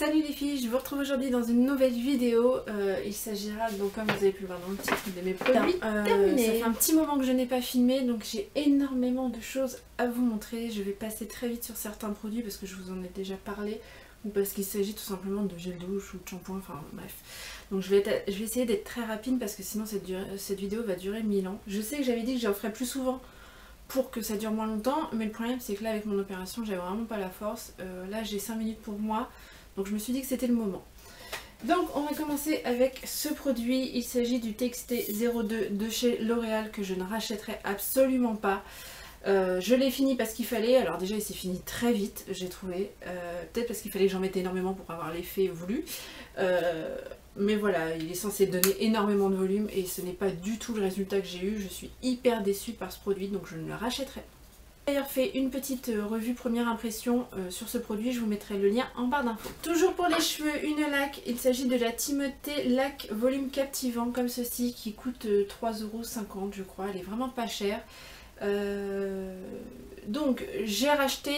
Salut les filles, je vous retrouve aujourd'hui dans une nouvelle vidéo. Il s'agira donc, comme vous avez pu le voir dans le titre, de mes produits terminés. Ça fait un petit moment que je n'ai pas filmé, donc j'ai énormément de choses à vous montrer. Je vais passer très vite sur certains produits parce que je vous en ai déjà parlé, ou parce qu'il s'agit tout simplement de gel douche ou de shampoing, enfin bref. Donc je vais essayer d'être très rapide parce que sinon cette vidéo va durer 1000 ans. Je sais que j'avais dit que j'en ferais plus souvent pour que ça dure moins longtemps, mais le problème c'est que là avec mon opération j'avais vraiment pas la force. Là j'ai 5 minutes pour moi. Donc je me suis dit que c'était le moment. Donc on va commencer avec ce produit. Il s'agit du TXT02 de chez L'Oréal que je ne rachèterai absolument pas. Je l'ai fini parce qu'il fallait. Alors déjà il s'est fini très vite, j'ai trouvé. Peut-être parce qu'il fallait que j'en mette énormément pour avoir l'effet voulu. Mais voilà, il est censé donner énormément de volume et ce n'est pas du tout le résultat que j'ai eu. Je suis hyper déçue par ce produit, donc je ne le rachèterai pas. J'ai d'ailleurs fait une petite revue première impression sur ce produit, je vous mettrai le lien en barre d'infos. Toujours pour les cheveux, une laque, il s'agit de la Timothée Lac Volume Captivant comme ceci qui coûte 3,50 € je crois, elle est vraiment pas chère. Donc j'ai racheté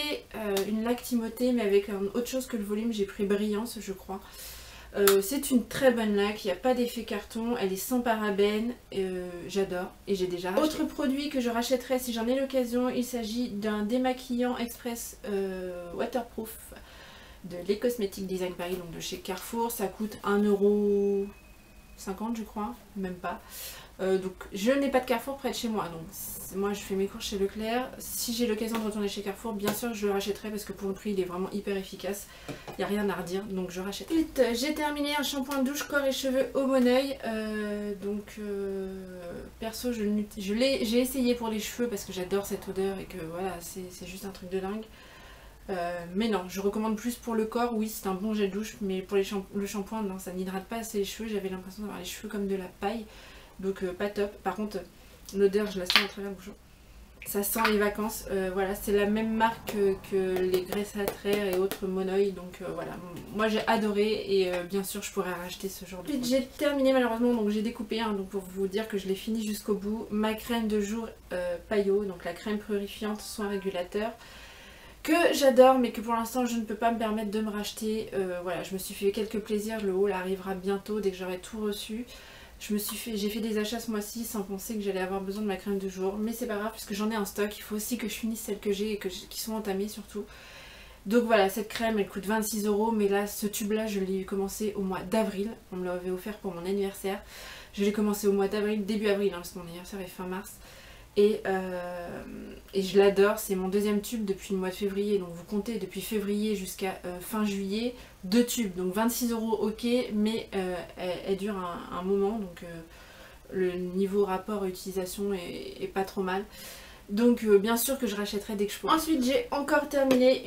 une laque Timothée mais avec autre chose que le volume, j'ai pris Brillance je crois. C'est une très bonne laque, il n'y a pas d'effet carton, elle est sans parabènes, j'adore et j'ai déjà racheté. Autre produit que je rachèterai si j'en ai l'occasion, il s'agit d'un démaquillant express waterproof de Les Cosmétiques Design Paris, donc de chez Carrefour. Ça coûte 1,50 € je crois, même pas. Donc je n'ai pas de Carrefour près de chez moi, donc moi je fais mes courses chez Leclerc. Si j'ai l'occasion de retourner chez Carrefour, bien sûr je le rachèterai parce que pour le prix il est vraiment hyper efficace, il n'y a rien à redire, donc je rachète. Ensuite j'ai terminé un shampoing douche corps et cheveux au Moneuil. Perso j'ai essayé pour les cheveux parce que j'adore cette odeur et que voilà c'est juste un truc de dingue. Mais non, je recommande plus pour le corps. Oui c'est un bon gel douche, mais pour le shampoing non, ça n'hydrate pas assez les cheveux. J'avais l'impression d'avoir les cheveux comme de la paille. Donc pas top. Par contre l'odeur je la sens à travers le bouchon. Ça sent les vacances. Voilà, c'est la même marque que les graisses à traire et autres Moneuil. Donc voilà, moi j'ai adoré et bien sûr je pourrais racheter ce genre de produit. J'ai terminé malheureusement, donc j'ai découpé donc pour vous dire que je l'ai fini jusqu'au bout. Ma crème de jour Payot, donc la crème purifiante soin régulateur, que j'adore mais que pour l'instant je ne peux pas me permettre de me racheter. Voilà, je me suis fait quelques plaisirs, le haul arrivera bientôt dès que j'aurai tout reçu. J'ai fait des achats ce mois-ci sans penser que j'allais avoir besoin de ma crème de jour, mais c'est pas grave puisque j'en ai en stock. Il faut aussi que je finisse celles que j'ai et qui sont entamées surtout. Donc voilà, cette crème elle coûte 26 €, mais là ce tube là je l'ai commencé au mois d'avril. On me l'avait offert pour mon anniversaire. Je l'ai commencé au mois d'avril, début avril parce que mon anniversaire est fin mars. Et je l'adore, c'est mon deuxième tube depuis le mois de février, donc vous comptez depuis février jusqu'à fin juillet, 2 tubes, donc 26 € ok, mais elle dure un moment, donc le niveau rapport utilisation est pas trop mal. Donc bien sûr que je rachèterai dès que je pourrai. Ensuite j'ai encore terminé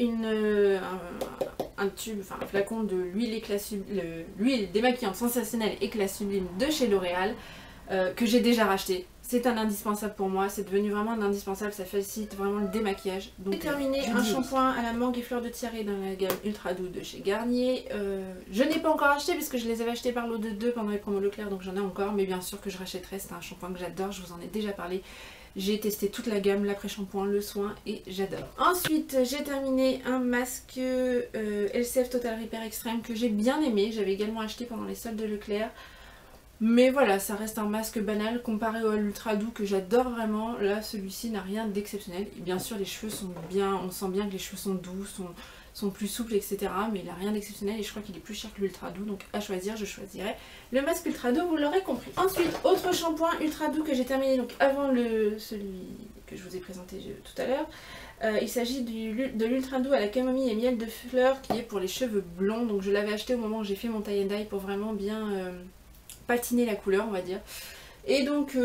un tube, enfin un flacon de l'huile démaquillante sensationnelle éclat sublime de chez L'Oréal que j'ai déjà racheté. C'est un indispensable pour moi, c'est devenu vraiment un indispensable, ça facilite vraiment le démaquillage. J'ai terminé un shampoing à la mangue et fleur de tiare dans la gamme Ultra Doux de chez Garnier. Je n'ai pas encore acheté parce que je les avais achetés par lot de 2 pendant les promos Leclerc, donc j'en ai encore, mais bien sûr que je rachèterai, c'est un shampoing que j'adore, je vous en ai déjà parlé. J'ai testé toute la gamme, l'après-shampoing, le soin et j'adore. Ensuite j'ai terminé un masque LCF Total Repair Extreme que j'ai bien aimé, j'avais également acheté pendant les soldes de Leclerc. Mais voilà, ça reste un masque banal comparé au Ultra Doux que j'adore vraiment. Là, celui-ci n'a rien d'exceptionnel. Bien sûr, les cheveux sont bien, on sent bien que les cheveux sont doux, sont plus souples, etc. Mais il n'a rien d'exceptionnel et je crois qu'il est plus cher que l'Ultra Doux. Donc à choisir, je choisirai le masque Ultra Doux, vous l'aurez compris. Ensuite, autre shampoing Ultra Doux que j'ai terminé donc avant celui que je vous ai présenté tout à l'heure. Il s'agit de l'Ultra Doux à la camomille et miel de fleurs qui est pour les cheveux blonds. Donc je l'avais acheté au moment où j'ai fait mon tie and dye pour vraiment bien patiner la couleur on va dire. Et donc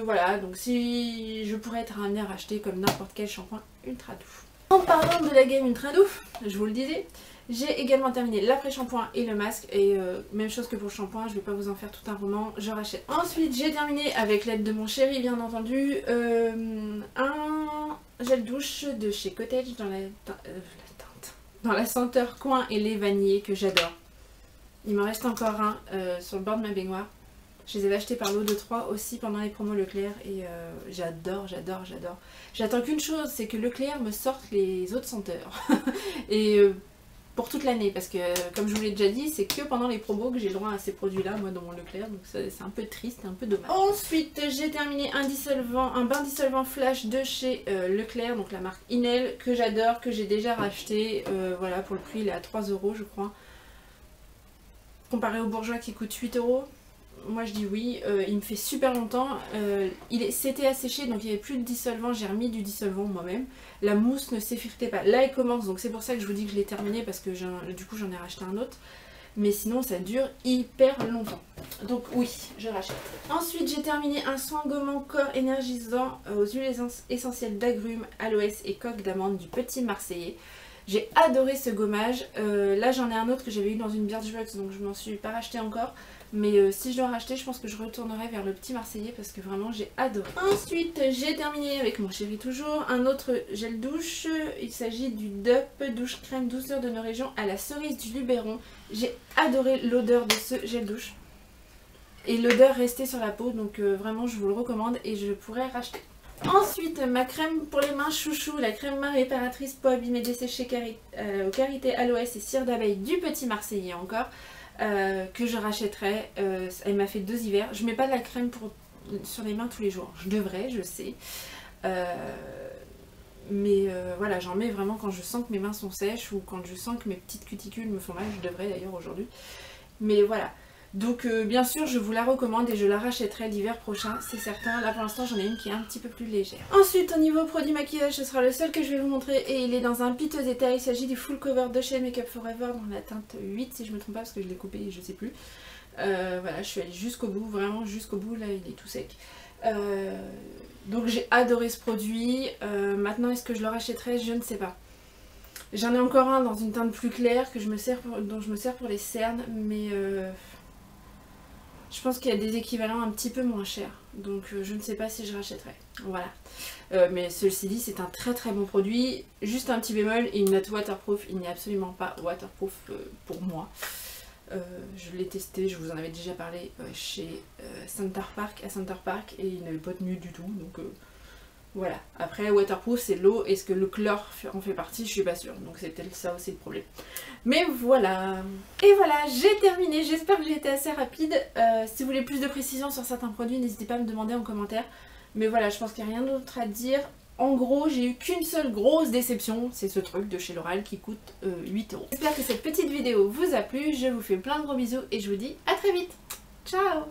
voilà, donc si je pourrais être amenée à racheter comme n'importe quel shampoing Ultra Doux. En parlant de la gamme Ultra Doux, je vous le disais, j'ai également terminé l'après-shampoing et le masque. Et même chose que pour le shampoing, je vais pas vous en faire tout un roman, je rachète. Ensuite j'ai terminé avec l'aide de mon chéri bien entendu, un gel douche de chez Cottage dans la senteur coin et lait vanillé que j'adore. Il m'en reste encore un sur le bord de ma baignoire. Je les avais achetés par lot de 3 aussi pendant les promos Leclerc et j'adore, j'adore, j'adore. J'attends qu'une chose, c'est que Leclerc me sorte les autres senteurs. Et pour toute l'année parce que comme je vous l'ai déjà dit, c'est que pendant les promos que j'ai le droit à ces produits là moi dans mon Leclerc, donc c'est un peu triste, un peu dommage. Ensuite j'ai terminé un bain dissolvant flash de chez Leclerc, donc la marque Inel, que j'adore, que j'ai déjà racheté, voilà, pour le prix il est à 3 € je crois, comparé au bourgeois qui coûte 8 €. Moi je dis oui, il me fait super longtemps, c'était asséché donc il n'y avait plus de dissolvant, j'ai remis du dissolvant moi-même, la mousse ne s'effritait pas, là elle commence donc c'est pour ça que je vous dis que je l'ai terminé parce que du coup j'en ai racheté un autre, mais sinon ça dure hyper longtemps, donc oui je rachète. Ensuite j'ai terminé un soin gommant corps énergisant aux huiles essentielles d'agrumes, aloès et coque d'amande du Petit Marseillais. J'ai adoré ce gommage, là j'en ai un autre que j'avais eu dans une Birchbox donc je m'en suis pas racheté encore. Mais si je dois racheter, je pense que je retournerai vers le Petit Marseillais parce que vraiment j'ai adoré. Ensuite, j'ai terminé avec mon chéri toujours, un autre gel douche. Il s'agit du Dup douche crème douceur de nos régions à la cerise du Luberon. J'ai adoré l'odeur de ce gel douche. Et l'odeur restait sur la peau, donc vraiment je vous le recommande et je pourrais racheter. Ensuite, ma crème pour les mains chouchou, la crème main réparatrice peau abîmée desséchée aux carités aloès et cire d'abeille du Petit Marseillais encore. Que je rachèterai, elle m'a fait 2 hivers. Je mets pas de la crème sur les mains tous les jours, je devrais, je sais, mais voilà, j'en mets vraiment quand je sens que mes mains sont sèches ou quand je sens que mes petites cuticules me font mal, je devrais d'ailleurs aujourd'hui, mais voilà. Donc bien sûr je vous la recommande et je la rachèterai l'hiver prochain, c'est certain. Là pour l'instant j'en ai une qui est un petit peu plus légère. Ensuite au niveau produit maquillage, ce sera le seul que je vais vous montrer et il est dans un piteux état. Il s'agit du full cover de chez Make Up For Ever dans la teinte 8 si je me trompe pas parce que je l'ai coupé et je sais plus. Voilà, je suis allée jusqu'au bout, vraiment jusqu'au bout, là il est tout sec. Donc j'ai adoré ce produit, maintenant est-ce que je le rachèterai, je ne sais pas. J'en ai encore un dans une teinte plus claire dont je me sers pour les cernes, mais je pense qu'il y a des équivalents un petit peu moins chers, donc je ne sais pas si je rachèterai. Voilà. Mais ceci dit, c'est un très très bon produit. Juste un petit bémol, une note waterproof. Il n'est absolument pas waterproof pour moi. Je l'ai testé, je vous en avais déjà parlé chez Center Park, à Center Park, et il n'avait pas tenu du tout. Donc voilà. Après, waterproof, c'est l'eau. Est-ce que le chlore en fait partie? Je suis pas sûre. Donc c'est peut-être ça aussi le problème. Mais voilà. Et voilà, j'ai terminé. J'espère que j'ai été assez rapide. Si vous voulez plus de précisions sur certains produits, n'hésitez pas à me demander en commentaire. Mais voilà, je pense qu'il n'y a rien d'autre à dire. En gros, j'ai eu qu'une seule grosse déception, c'est ce truc de chez L'Oréal qui coûte 8 €. J'espère que cette petite vidéo vous a plu. Je vous fais plein de gros bisous et je vous dis à très vite. Ciao!